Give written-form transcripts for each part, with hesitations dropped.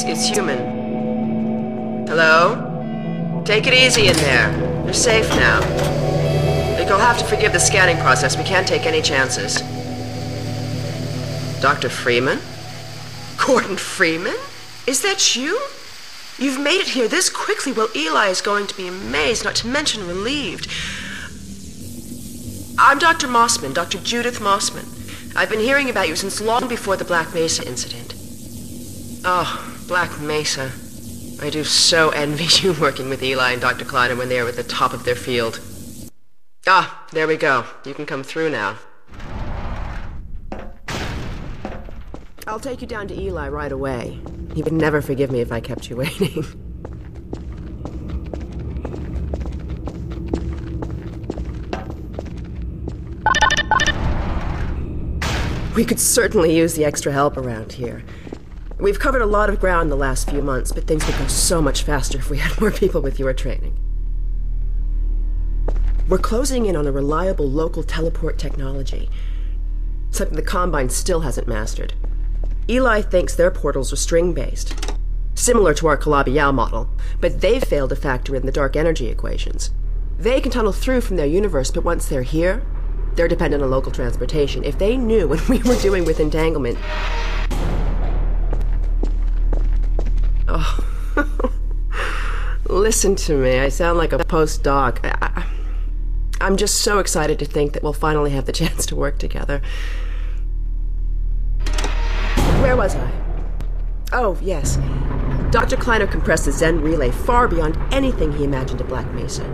It's human. Hello? Take it easy in there. You're safe now. You'll have to forgive the scanning process. We can't take any chances. Dr. Freeman? Gordon Freeman? Is that you? You've made it here this quickly. Well, Eli is going to be amazed, not to mention relieved. I'm Dr. Mossman, Dr. Judith Mossman. I've been hearing about you since long before the Black Mesa incident. Oh, Black Mesa. I do so envy you working with Eli and Dr. Kleiner when they are at the top of their field. Ah, there we go. You can come through now. I'll take you down to Eli right away. He would never forgive me if I kept you waiting. We could certainly use the extra help around here. We've covered a lot of ground in the last few months, but things would go so much faster if we had more people with your training. We're closing in on a reliable local teleport technology, something the Combine still hasn't mastered. Eli thinks their portals are string-based, similar to our Calabi-Yau model, but they've failed to factor in the dark energy equations. They can tunnel through from their universe, but once they're here, they're dependent on local transportation. If they knew what we were doing with entanglement... Oh. Listen to me, I sound like a postdoc. I'm just so excited to think that we'll finally have the chance to work together. Where was I? Oh, yes. Dr. Kleiner compressed the Zen relay far beyond anything he imagined at Black Mesa.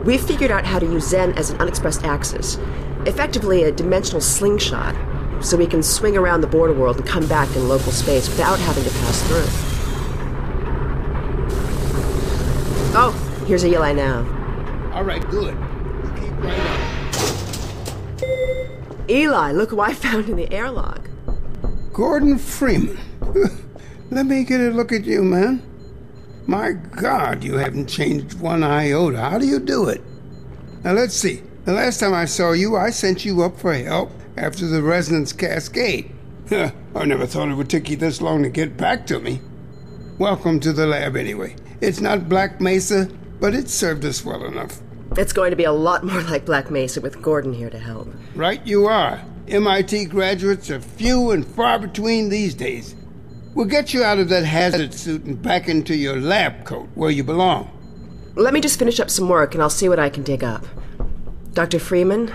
We've figured out how to use Zen as an unexpressed axis, effectively a dimensional slingshot, so we can swing around the border world and come back in local space without having to pass through. Oh, here's Eli now. All right, good. Right on. Eli, look who I found in the airlock. Gordon Freeman. Let me get a look at you, man. My God, you haven't changed one iota. How do you do it? Now, let's see. The last time I saw you, I sent you up for help after the resonance cascade. I never thought it would take you this long to get back to me. Welcome to the lab, anyway. It's not Black Mesa, but it served us well enough. It's going to be a lot more like Black Mesa with Gordon here to help. Right you are. MIT graduates are few and far between these days. We'll get you out of that hazard suit and back into your lab coat where you belong. Let me just finish up some work and I'll see what I can dig up. Dr. Freeman,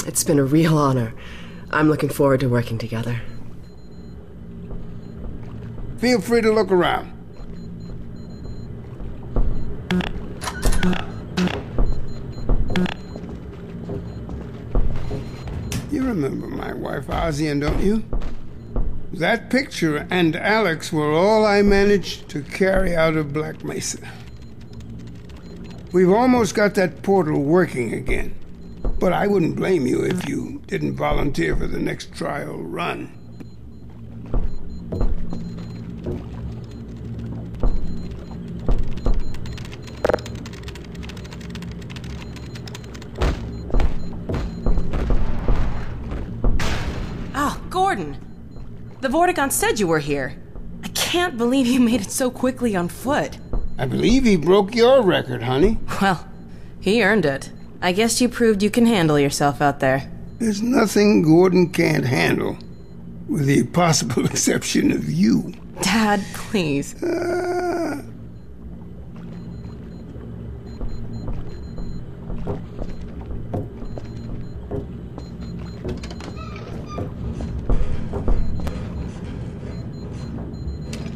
it's been a real honor. I'm looking forward to working together. Feel free to look around. You remember my wife Ozian, don't you? That picture and Alyx were all I managed to carry out of Black Mesa. We've almost got that portal working again, but I wouldn't blame you if you didn't volunteer for the next trial run. Gordon, the Vortigaunt said you were here. I can't believe you made it so quickly on foot. I believe he broke your record, honey. Well, he earned it. I guess you proved you can handle yourself out there. There's nothing Gordon can't handle, with the possible exception of you. Dad, please.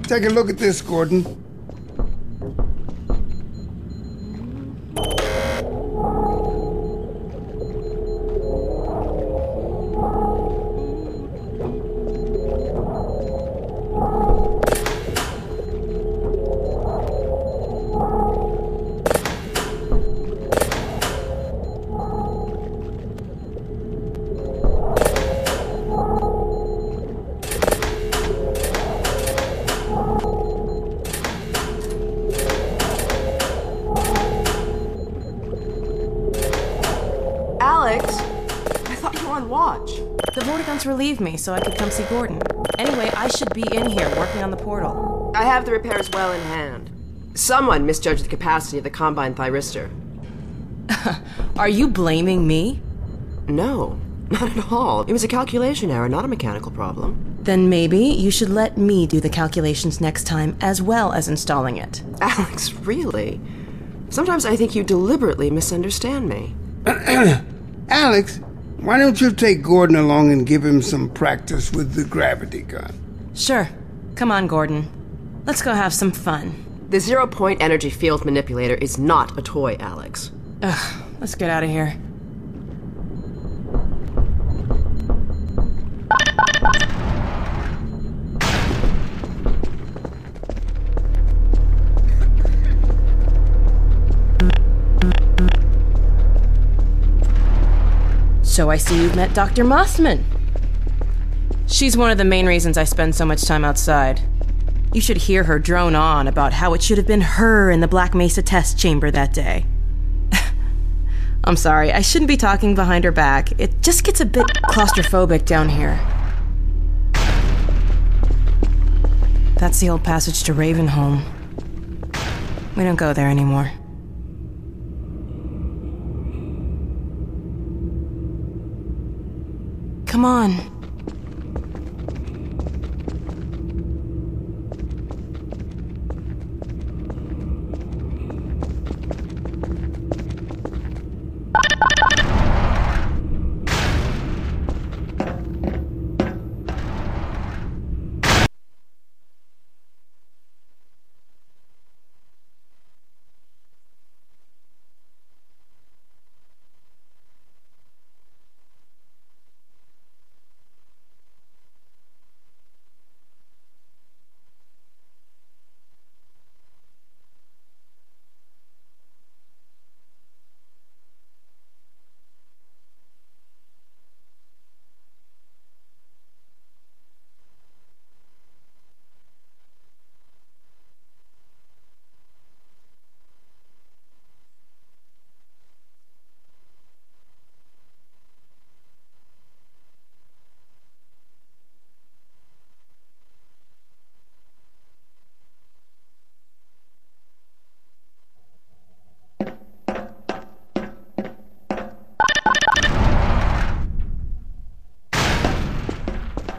Take a look at this, Gordon. Alyx, I thought you were on watch. The Vortigaunt's relieved me so I could come see Gordon. Anyway, I should be in here working on the portal. I have the repairs well in hand. Someone misjudged the capacity of the Combine thyristor. Are you blaming me? No, not at all. It was a calculation error, not a mechanical problem. Then maybe you should let me do the calculations next time, as well as installing it. Alyx, really? Sometimes I think you deliberately misunderstand me. Alyx, why don't you take Gordon along and give him some practice with the gravity gun? Sure. Come on, Gordon. Let's go have some fun. The zero-point energy field manipulator is not a toy, Alyx. Ugh, let's get out of here. So I see you've met Dr. Mossman. She's one of the main reasons I spend so much time outside. You should hear her drone on about how it should have been her in the Black Mesa test chamber that day. I'm sorry, I shouldn't be talking behind her back. It just gets a bit claustrophobic down here. That's the old passage to Ravenholm. We don't go there anymore. Come on.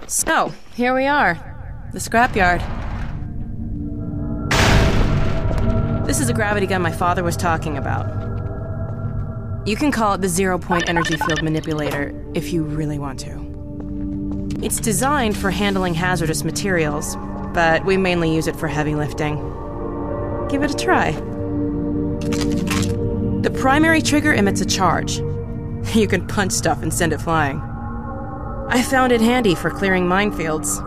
So, here we are. The scrapyard. This is a gravity gun my father was talking about. You can call it the zero-point energy field manipulator if you really want to. It's designed for handling hazardous materials, but we mainly use it for heavy lifting. Give it a try. The primary trigger emits a charge. You can punch stuff and send it flying. I found it handy for clearing minefields.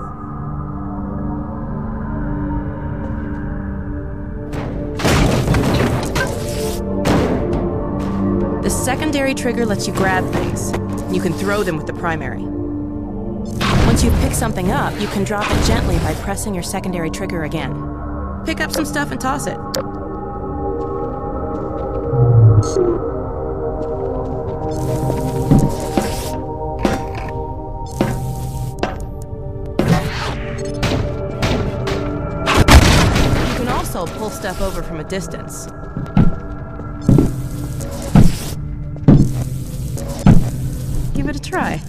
The secondary trigger lets you grab things. You can throw them with the primary. Once you pick something up, you can drop it gently by pressing your secondary trigger again. Pick up some stuff and toss it. Pull stuff over from a distance. Give it a try.